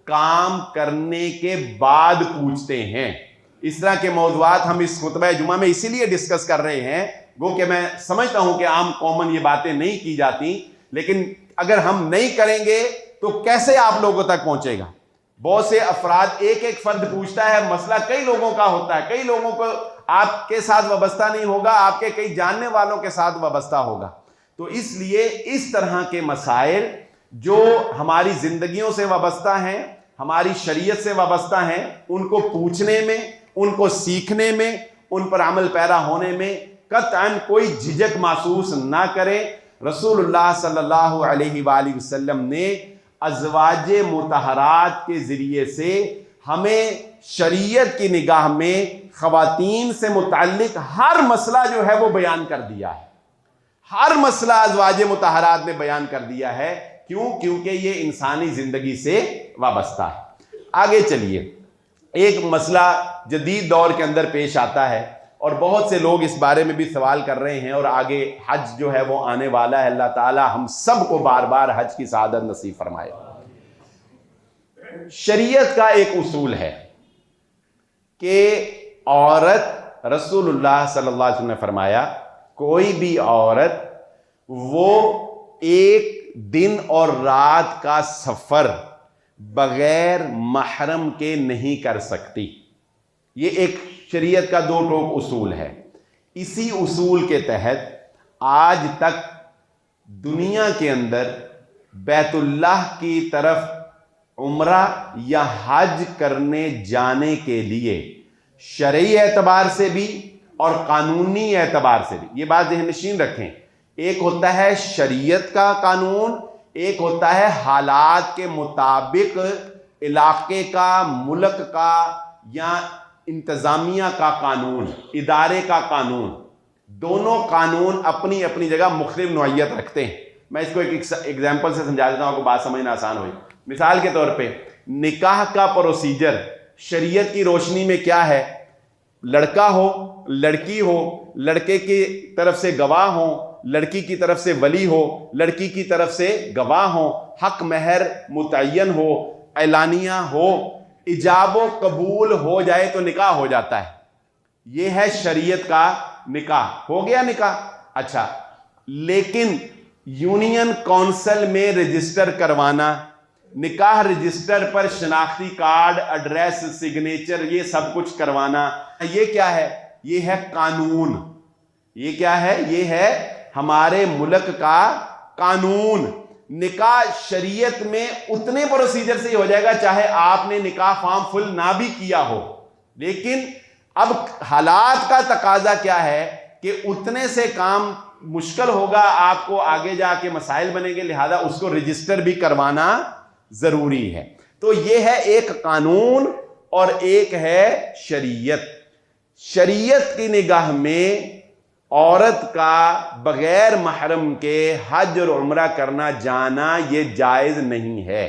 کام کرنے کے بعد پوچھتے ہیں، اس طرح کے موضوعات ہم اس خطبہ جمعہ میں اسی لیے ڈسکس کر رہے ہیں، گو کہ میں سمجھتا ہوں کہ عام قومن یہ باتیں نہیں کی جاتی، لیکن اگر ہم نہیں کریں گے تو کیسے آپ لوگوں تک پہنچے گا؟ بہت سے افراد، ایک ایک فرد پوچھتا ہے، مسئلہ کئی لوگوں کا ہوتا ہے، کئی لوگوں کو آپ کے ساتھ وابستہ نہیں ہوگا، آپ کے کئی جاننے والوں کے ساتھ وابستہ ہوگا۔ تو اس لیے اس طرح کے مسائل جو ہماری زندگیوں سے وابستہ ہیں، ہماری شریعت سے وابستہ ہیں، ان کو پوچھنے میں، ان کو سیکھنے میں، ان پر عمل پیرا ہونے میں قطعاً کوئی جھجک محسوس نہ کرے۔ رسول اللہ صلی اللہ علیہ وآلہ وسلم نے ازواج مطہرات کے ذریعے سے ہمیں شریعت کی نگاہ میں خواتین سے متعلق ہر مسئلہ جو ہے وہ بیان کر دیا ہے، ہر مسئلہ ازواج مطہرات میں بیان کر دیا ہے۔ کیوں؟ کیونکہ یہ انسانی زندگی سے وابستہ ہے۔ آگے چلیے، ایک مسئلہ جدید دور کے اندر پیش آتا ہے اور بہت سے لوگ اس بارے میں بھی سوال کر رہے ہیں، اور آگے حج جو ہے وہ آنے والا ہے۔ اللہ تعالی ہم سب کو بار بار حج کی سعادت نصیب فرمائے۔ شریعت کا ایک اصول ہے کہ عورت، رسول اللہ صلی اللہ علیہ وسلم نے فرمایا، کوئی بھی عورت وہ ایک دن اور رات کا سفر بغیر محرم کے نہیں کر سکتی۔ یہ ایک شریعت کا دو ٹوک اصول ہے۔ اسی اصول کے تحت آج تک دنیا کے اندر بیت اللہ کی طرف عمرہ یا حج کرنے جانے کے لیے شرعی اعتبار سے بھی اور قانونی اعتبار سے بھی، یہ بات ذہن نشین رکھیں، ایک ہوتا ہے شریعت کا قانون، ایک ہوتا ہے حالات کے مطابق علاقے کا، ملک کا یا انتظامیہ کا قانون، ادارے کا قانون۔ دونوں قانون اپنی اپنی جگہ مختلف نوعیت رکھتے ہیں۔ میں اس کو ایک ایگزامپل سے سمجھا دیتا ہوں، آپ کو بات سمجھنا آسان ہوئی۔ مثال کے طور پہ نکاح کا پروسیجر شریعت کی روشنی میں کیا ہے؟ لڑکا ہو، لڑکی ہو، لڑکے کی طرف سے گواہ ہوں، لڑکی کی طرف سے ولی ہو، لڑکی کی طرف سے گواہ ہوں، حق مہر متعین ہو، اعلانیہ ہو، ایجاب و قبول ہو جائے تو نکاح ہو جاتا ہے۔ یہ ہے شریعت کا نکاح، ہو گیا نکاح۔ اچھا، لیکن یونین کونسل میں رجسٹر کروانا، نکاح رجسٹر پر شناختی کارڈ، ایڈریس، سگنیچر، یہ سب کچھ کروانا، یہ کیا ہے؟ یہ ہے قانون۔ یہ کیا ہے؟ یہ ہے ہمارے ملک کا قانون۔ نکاح شریعت میں اتنے پروسیجر سے ہی ہو جائے گا چاہے آپ نے نکاح فارم فل نہ بھی کیا ہو، لیکن اب حالات کا تقاضا کیا ہے کہ اتنے سے کام مشکل ہوگا، آپ کو آگے جا کے مسائل بنیں گے، لہذا اس کو رجسٹر بھی کروانا ضروری ہے۔ تو یہ ہے ایک قانون اور ایک ہے شریعت۔ شریعت کی نگاہ میں عورت کا بغیر محرم کے حج اور عمرہ کرنا جانا یہ جائز نہیں ہے۔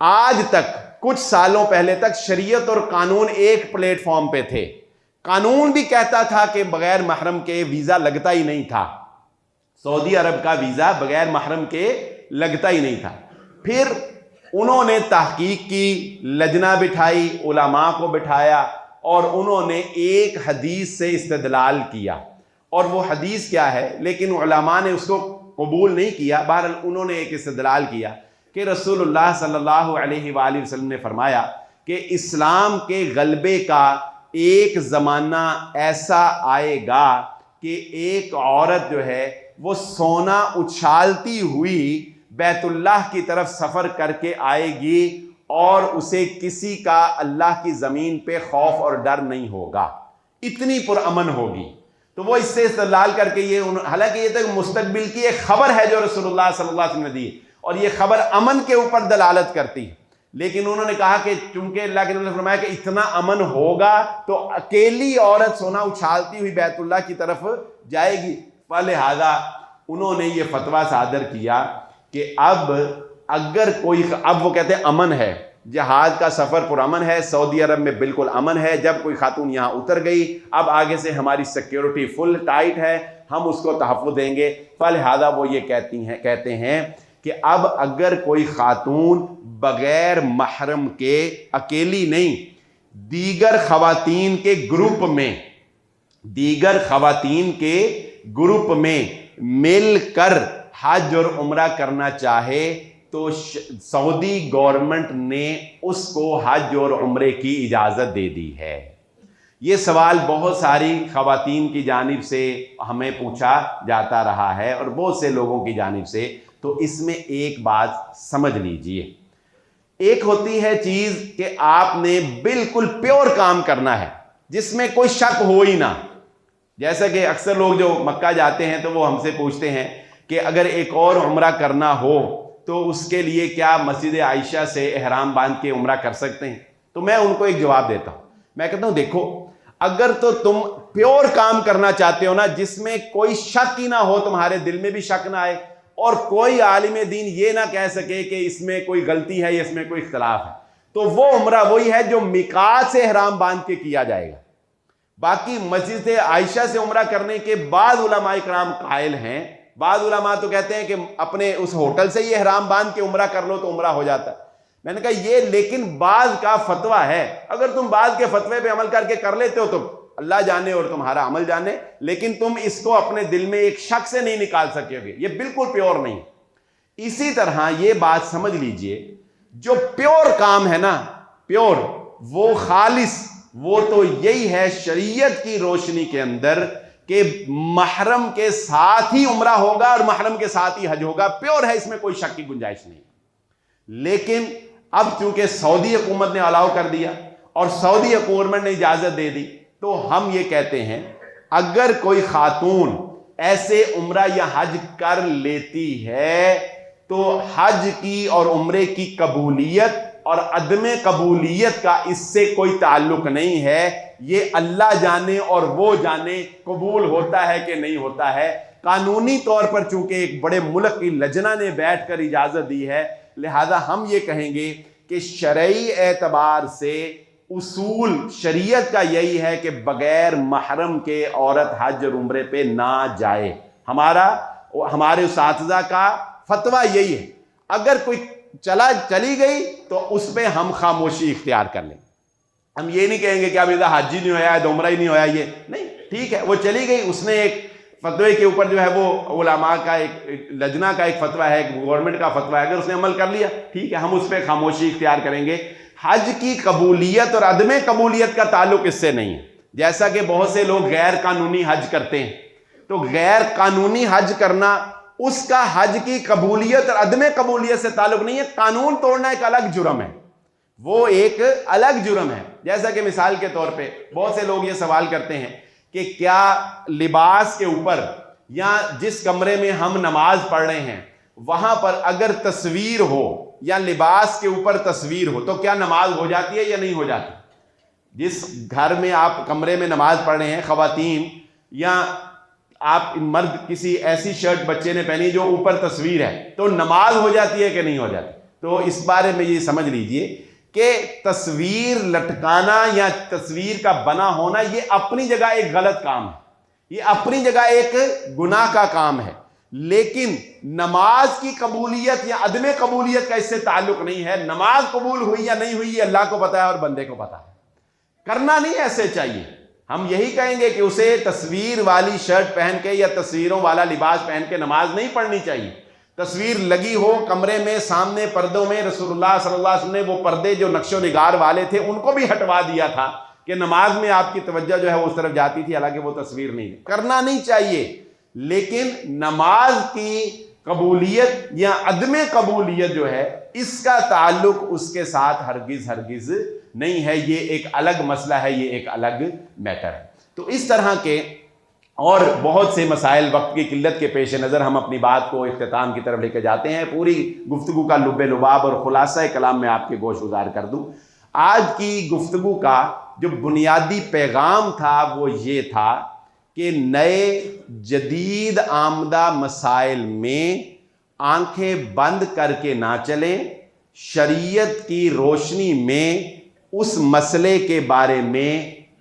آج تک، کچھ سالوں پہلے تک شریعت اور قانون ایک پلیٹ فارم پہ تھے۔ قانون بھی کہتا تھا کہ بغیر محرم کے ویزا لگتا ہی نہیں تھا، سعودی عرب کا ویزا بغیر محرم کے لگتا ہی نہیں تھا۔ پھر انہوں نے تحقیق کی، لجنہ بٹھائی، علماء کو بٹھایا اور انہوں نے ایک حدیث سے استدلال کیا، اور وہ حدیث کیا ہے لیکن علماء نے اس کو قبول نہیں کیا۔ بہرحال انہوں نے ایک استدلال کیا کہ رسول اللہ صلی اللہ علیہ وآلہ وسلم نے فرمایا کہ اسلام کے غلبے کا ایک زمانہ ایسا آئے گا کہ ایک عورت جو ہے وہ سونا اچھالتی ہوئی بیت اللہ کی طرف سفر کر کے آئے گی اور اسے کسی کا اللہ کی زمین پہ خوف اور ڈر نہیں ہوگا، اتنی پرامن ہوگی۔ تو وہ اس سے استدلال کر کے حالانکہ یہ تو مستقبل کی ایک خبر ہے جو رسول اللہ صلی اللہ علیہ وسلم نے دی، اور یہ خبر امن کے اوپر دلالت کرتی ہے، لیکن انہوں نے کہا کہ چونکہ اللہ کے نبی نے فرمایا کہ اتنا امن ہوگا تو اکیلی عورت سونا اچھالتی ہوئی بیت اللہ کی طرف جائے گی، فلہذا انہوں نے یہ فتویٰ صادر کیا کہ اب اگر کوئی، اب وہ کہتے ہیں امن ہے، جہاز کا سفر پرامن ہے، سعودی عرب میں بالکل امن ہے، جب کوئی خاتون یہاں اتر گئی اب آگے سے ہماری سیکیورٹی فل ٹائٹ ہے، ہم اس کو تحفظ دیں گے، فلہذا وہ یہ کہتے ہیں کہ اب اگر کوئی خاتون بغیر محرم کے، اکیلی نہیں، دیگر خواتین کے گروپ میں، دیگر خواتین کے گروپ میں مل کر حج اور عمرہ کرنا چاہے تو سعودی گورنمنٹ نے اس کو حج اور عمرے کی اجازت دے دی ہے۔ یہ سوال بہت ساری خواتین کی جانب سے ہمیں پوچھا جاتا رہا ہے اور بہت سے لوگوں کی جانب سے، تو اس میں ایک بات سمجھ لیجئے، ایک ہوتی ہے چیز کہ آپ نے بالکل پیور کام کرنا ہے جس میں کوئی شک ہو ہی نہ، جیسا کہ اکثر لوگ جو مکہ جاتے ہیں تو وہ ہم سے پوچھتے ہیں کہ اگر ایک اور عمرہ کرنا ہو تو اس کے لیے کیا مسجد عائشہ سے احرام باندھ کے عمرہ کر سکتے ہیں؟ تو میں ان کو ایک جواب دیتا ہوں، میں کہتا ہوں دیکھو، اگر تو تم پیور کام کرنا چاہتے ہو نا، جس میں کوئی شک ہی نہ ہو، تمہارے دل میں بھی شک نہ آئے اور کوئی عالم دین یہ نہ کہہ سکے کہ اس میں کوئی غلطی ہے یا اس میں کوئی اختلاف ہے، تو وہ عمرہ وہی ہے جو میقات سے احرام باندھ کے کیا جائے گا۔ باقی مسجد عائشہ سے عمرہ کرنے کے بعد علماء کرام قائل ہیں، بعض علماء تو کہتے ہیں کہ اپنے اس ہوٹل سے ہی احرام باندھ کے عمرہ کر لو تو عمرہ ہو جاتا ہے۔ میں نے کہا یہ لیکن بعض کا فتویٰ ہے، اگر تم بعض کے فتوے پہ عمل کر کے کر لیتے ہو تو اللہ جانے اور تمہارا عمل جانے، لیکن تم اس کو اپنے دل میں ایک شک سے نہیں نکال سکے گے، یہ بالکل پیور نہیں۔ اسی طرح یہ بات سمجھ لیجئے، جو پیور کام ہے نا، پیور، وہ خالص، وہ تو یہی ہے شریعت کی روشنی کے اندر کہ محرم کے ساتھ ہی عمرہ ہوگا اور محرم کے ساتھ ہی حج ہوگا، پیور ہے، اس میں کوئی شک کی گنجائش نہیں۔ لیکن اب چونکہ سعودی حکومت نے الاؤ کر دیا اور سعودی حکومت نے اجازت دے دی، تو ہم یہ کہتے ہیں اگر کوئی خاتون ایسے عمرہ یا حج کر لیتی ہے تو حج کی اور عمرے کی قبولیت اور عدم قبولیت کا اس سے کوئی تعلق نہیں ہے، یہ اللہ جانے اور وہ جانے قبول ہوتا ہے کہ نہیں ہوتا ہے۔ قانونی طور پر چونکہ ایک بڑے ملک کی لجنہ نے بیٹھ کر اجازت دی ہے، لہذا ہم یہ کہیں گے کہ شرعی اعتبار سے اصول شریعت کا یہی ہے کہ بغیر محرم کے عورت حج اور عمرے پہ نہ جائے۔ ہمارے اساتذہ کا فتویٰ یہی ہے، اگر کوئی چلی گئی تو اس پہ ہم خاموشی اختیار کر لیں، ہم یہ نہیں کہیں گے کہ اب ادھر حج ہی نہیں ہویا ہے تو عمرہ ہی نہیں ہویا، یہ نہیں، ٹھیک ہے وہ چلی گئی، اس نے ایک فتوے کے اوپر جو ہے وہ علماء کا ایک لجنہ کا ایک فتویٰ ہے، گورنمنٹ کا فتویٰ ہے، اگر اس نے عمل کر لیا ٹھیک ہے، ہم اس پہ خاموشی اختیار کریں گے۔ حج کی قبولیت اور عدم قبولیت کا تعلق اس سے نہیں ہے، جیسا کہ بہت سے لوگ غیر قانونی حج کرتے ہیں، تو غیر قانونی حج کرنا اس کا حج کی قبولیت اور عدم قبولیت سے تعلق نہیں ہے۔ قانون توڑنا ایک الگ جرم ہے، وہ ایک الگ جرم ہے۔ جیسا کہ مثال کے طور پہ بہت سے لوگ یہ سوال کرتے ہیں کہ کیا لباس کے اوپر یا جس کمرے میں ہم نماز پڑھ رہے ہیں وہاں پر اگر تصویر ہو یا لباس کے اوپر تصویر ہو تو کیا نماز ہو جاتی ہے یا نہیں ہو جاتی؟ جس گھر میں آپ کمرے میں نماز پڑھ رہے ہیں، خواتین یا آپ مرد کسی ایسی شرٹ بچے نے پہنی جو اوپر تصویر ہے، تو نماز ہو جاتی ہے کہ نہیں ہو جاتی؟ تو اس بارے میں یہ سمجھ لیجئے کہ تصویر لٹکانا یا تصویر کا بنا ہونا یہ اپنی جگہ ایک غلط کام ہے، یہ اپنی جگہ ایک گناہ کا کام ہے، لیکن نماز کی قبولیت یا عدم قبولیت کا اس سے تعلق نہیں ہے۔ نماز قبول ہوئی یا نہیں ہوئی یہ اللہ کو پتہ ہے اور بندے کو پتہ ہے، کرنا نہیں ایسے چاہیے۔ ہم یہی کہیں گے کہ اسے تصویر والی شرٹ پہن کے یا تصویروں والا لباس پہن کے نماز نہیں پڑھنی چاہیے۔ تصویر لگی ہو کمرے میں، سامنے پردوں میں، رسول اللہ صلی اللہ علیہ وسلم نے وہ پردے جو نقش و نگار والے تھے ان کو بھی ہٹوا دیا تھا کہ نماز میں آپ کی توجہ جو ہے وہ اس طرف جاتی تھی، حالانکہ وہ تصویر نہیں، کرنا نہیں چاہیے۔ لیکن نماز کی قبولیت یا عدم قبولیت جو ہے اس کا تعلق اس کے ساتھ ہرگز نہیں ہے، یہ ایک الگ مسئلہ ہے، یہ ایک الگ میٹر ہے۔ تو اس طرح کے اور بہت سے مسائل، وقت کی قلت کے پیش نظر ہم اپنی بات کو اختتام کی طرف لے کے جاتے ہیں۔ پوری گفتگو کا لب لباب اور خلاصہ کلام میں آپ کے گوش گزار کر دوں۔ آج کی گفتگو کا جو بنیادی پیغام تھا وہ یہ تھا کہ نئے جدید آمدہ مسائل میں آنکھیں بند کر کے نہ چلیں، شریعت کی روشنی میں اس مسئلے کے بارے میں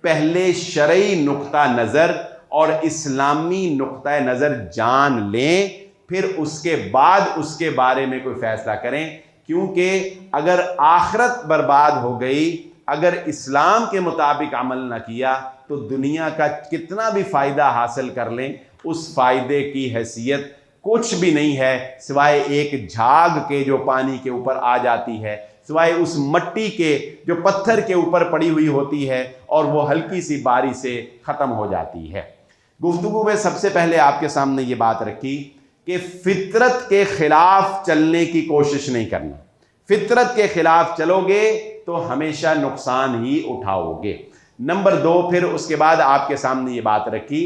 پہلے شرعی نقطہ نظر اور اسلامی نقطہ نظر جان لیں، پھر اس کے بعد اس کے بارے میں کوئی فیصلہ کریں، کیونکہ اگر آخرت برباد ہو گئی، اگر اسلام کے مطابق عمل نہ کیا تو دنیا کا کتنا بھی فائدہ حاصل کر لیں اس فائدے کی حیثیت کچھ بھی نہیں ہے سوائے ایک جھاگ کے جو پانی کے اوپر آ جاتی ہے، سوائے اس مٹی کے جو پتھر کے اوپر پڑی ہوئی ہوتی ہے اور وہ ہلکی سی باری سے ختم ہو جاتی ہے۔ گفتگو میں سب سے پہلے آپ کے سامنے یہ بات رکھی کہ فطرت کے خلاف چلنے کی کوشش نہیں کرنا۔ فطرت کے خلاف چلو گے تو ہمیشہ نقصان ہی اٹھاؤ گے۔ نمبر 2، پھر اس کے بعد آپ کے سامنے یہ بات رکھی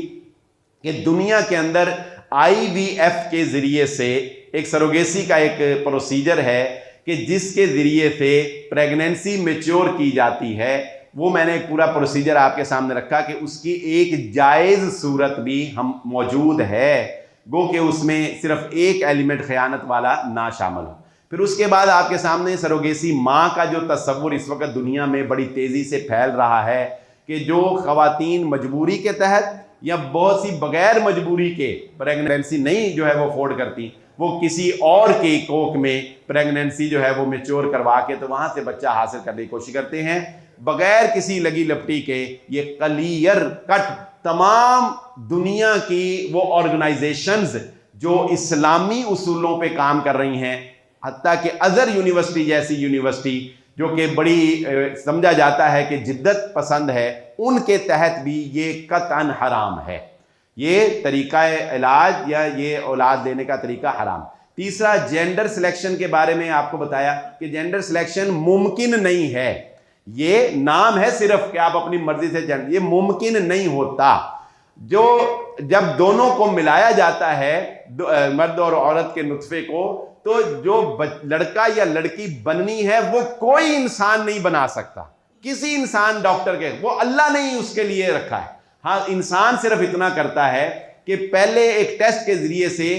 کہ دنیا کے اندر IVF کے ذریعے سے ایک سروگیسی کا ایک پروسیجر ہے کہ جس کے ذریعے سے پریگننسی میچور کی جاتی ہے، وہ میں نے ایک پورا پروسیجر آپ کے سامنے رکھا کہ اس کی ایک جائز صورت بھی ہم موجود ہے، گو کہ اس میں صرف ایک ایلیمنٹ خیانت والا نہ شامل ہو۔ پھر اس کے بعد آپ کے سامنے سروگیسی ماں کا جو تصور اس وقت دنیا میں بڑی تیزی سے پھیل رہا ہے کہ جو خواتین مجبوری کے تحت یا بہت سی بغیر مجبوری کے پریگننسی نہیں جو ہے وہ افورڈ کرتی، وہ کسی اور کی کوکھ میں پریگننسی جو ہے وہ میچور کروا کے تو وہاں سے بچہ حاصل کرنے کی کوشش کرتے ہیں بغیر کسی لگی لپٹی کے۔ یہ کلیئر کٹ تمام دنیا کی وہ آرگنائزیشنز جو اسلامی اصولوں پہ کام کر رہی ہیں، حتیٰ کہ ازہر یونیورسٹی جیسی یونیورسٹی جو کہ بڑی سمجھا جاتا ہے کہ جدت پسند ہے، ان کے تحت بھی یہ قطعاً حرام ہے، یہ طریقہ علاج یا یہ اولاد دینے کا طریقہ حرام۔ تیسرا، جینڈر سلیکشن کے بارے میں آپ کو بتایا کہ جینڈر سلیکشن ممکن نہیں ہے، یہ نام ہے صرف کہ آپ اپنی مرضی سے جینڈر، یہ ممکن نہیں ہوتا۔ جو جب دونوں کو ملایا جاتا ہے مرد اور عورت کے نطفے کو، تو جو لڑکا یا لڑکی بننی ہے وہ کوئی انسان نہیں بنا سکتا، کسی انسان ڈاکٹر کے، وہ اللہ نے ہی اس کے لیے رکھا ہے۔ ہاں انسان صرف اتنا کرتا ہے کہ پہلے ایک ٹیسٹ کے ذریعے سے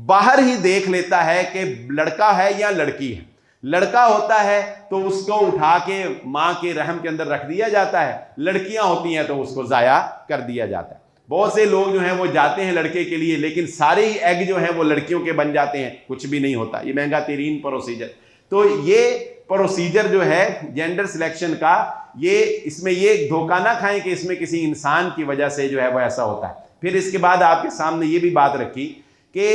باہر ہی دیکھ لیتا ہے کہ لڑکا ہے یا لڑکی ہے۔ لڑکا ہوتا ہے تو اس کو اٹھا کے ماں کے رحم کے اندر رکھ دیا جاتا ہے، لڑکیاں ہوتی ہیں تو اس کو ضائع کر دیا جاتا ہے۔ بہت سے لوگ جو ہیں وہ جاتے ہیں لڑکے کے لیے لیکن سارے ہی ایگ جو ہیں وہ لڑکیوں کے بن جاتے ہیں، کچھ بھی نہیں ہوتا۔ یہ مہنگا ترین پروسیجر۔ تو یہ پروسیجر جو ہے جینڈر سلیکشن کا، یہ اس میں یہ دھوکہ نہ کھائیں کہ اس میں کسی انسان کی وجہ سے جو ہے وہ ایسا ہوتا ہے۔ پھر اس کے بعد آپ کے سامنے یہ بھی بات رکھی کہ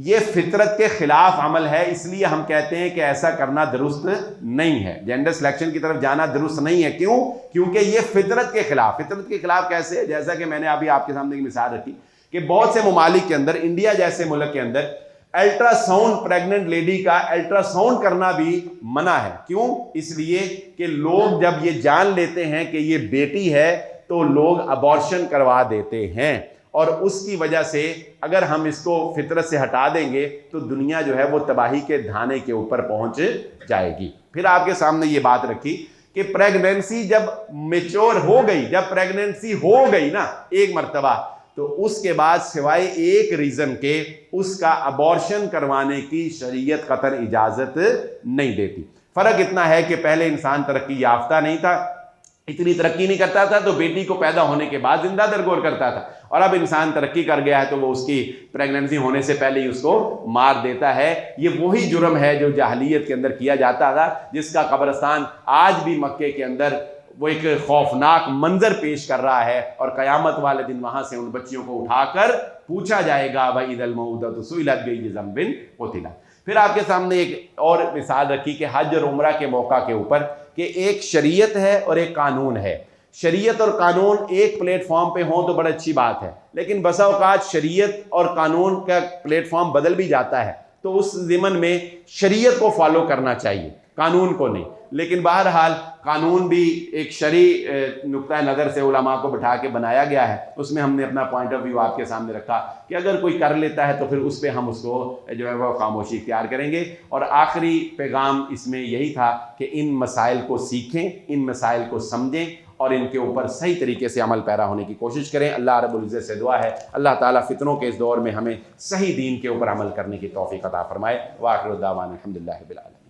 یہ فطرت کے خلاف عمل ہے، اس لیے ہم کہتے ہیں کہ ایسا کرنا درست نہیں ہے، جینڈر سلیکشن کی طرف جانا درست نہیں ہے۔ کیوں؟ کیونکہ یہ فطرت کے خلاف۔ فطرت کے خلاف کیسے؟ جیسا کہ میں نے ابھی آپ کے سامنے ایک مثال رکھی کہ بہت سے ممالک کے اندر، انڈیا جیسے ملک کے اندر الٹرا ساؤنڈ، پریگننٹ لیڈی کا الٹرا ساؤنڈ کرنا بھی منع ہے۔ کیوں؟ اس لیے کہ لوگ جب یہ جان لیتے ہیں کہ یہ بیٹی ہے تو لوگ ابارشن کروا دیتے ہیں، اور اس کی وجہ سے اگر ہم اس کو فطرت سے ہٹا دیں گے تو دنیا جو ہے وہ تباہی کے دھانے کے اوپر پہنچ جائے گی۔ پھر آپ کے سامنے یہ بات رکھی کہ پریگننسی جب میچور ہو گئی، جب پریگننسی ہو گئی نا ایک مرتبہ، تو اس کے بعد سوائے ایک ریزن کے اس کا ابارشن کروانے کی شریعت قطعاً اجازت نہیں دیتی۔ فرق اتنا ہے کہ پہلے انسان ترقی یافتہ نہیں تھا، اتنی ترقی نہیں کرتا تھا تو بیٹی کو پیدا ہونے کے بعد زندہ درگور کرتا تھا، اور اب انسان ترقی کر گیا ہے تو وہ اس کی پریگننسی ہونے سے پہلے ہی اس کو مار دیتا ہے۔ یہ وہی جرم ہے جو جاہلیت کے اندر کیا جاتا تھا، جس کا قبرستان آج بھی مکے کے اندر وہ ایک خوفناک منظر پیش کر رہا ہے، اور قیامت والے دن وہاں سے ان بچیوں کو اٹھا کر پوچھا جائے گا وَإِذَا الْمَوْءُودَةُ سُئِلَتْ بِأَيِّ ذَنبٍ قُتِلَتْ۔ پھر آپ کے سامنے ایک اور مثال رکھی کہ حج اور عمرہ کے موقع کے اوپر کہ ایک شریعت ہے اور ایک قانون ہے۔ شریعت اور قانون ایک پلیٹ فارم پہ ہوں تو بڑا اچھی بات ہے، لیکن بسا اوقات شریعت اور قانون کا پلیٹ فارم بدل بھی جاتا ہے، تو اس ضمن میں شریعت کو فالو کرنا چاہیے، قانون کو نہیں۔ لیکن بہرحال قانون بھی ایک شرعی نقطہ نظر سے علماء کو بٹھا کے بنایا گیا ہے، اس میں ہم نے اپنا پوائنٹ آف ویو آپ کے سامنے رکھا کہ اگر کوئی کر لیتا ہے تو پھر اس پہ ہم اس کو جو ہے وہ خاموشی اختیار کریں گے۔ اور آخری پیغام اس میں یہی تھا کہ ان مسائل کو سیکھیں، ان مسائل کو سمجھیں اور ان کے اوپر صحیح طریقے سے عمل پیرا ہونے کی کوشش کریں۔ اللہ رب العزت سے دعا ہے اللہ تعالیٰ فتنوں کے اس دور میں ہمیں صحیح دین کے اوپر عمل کرنے کی توفیق عطا فرمائے۔ وآخر دعوانا الحمدللہ رب العالمین۔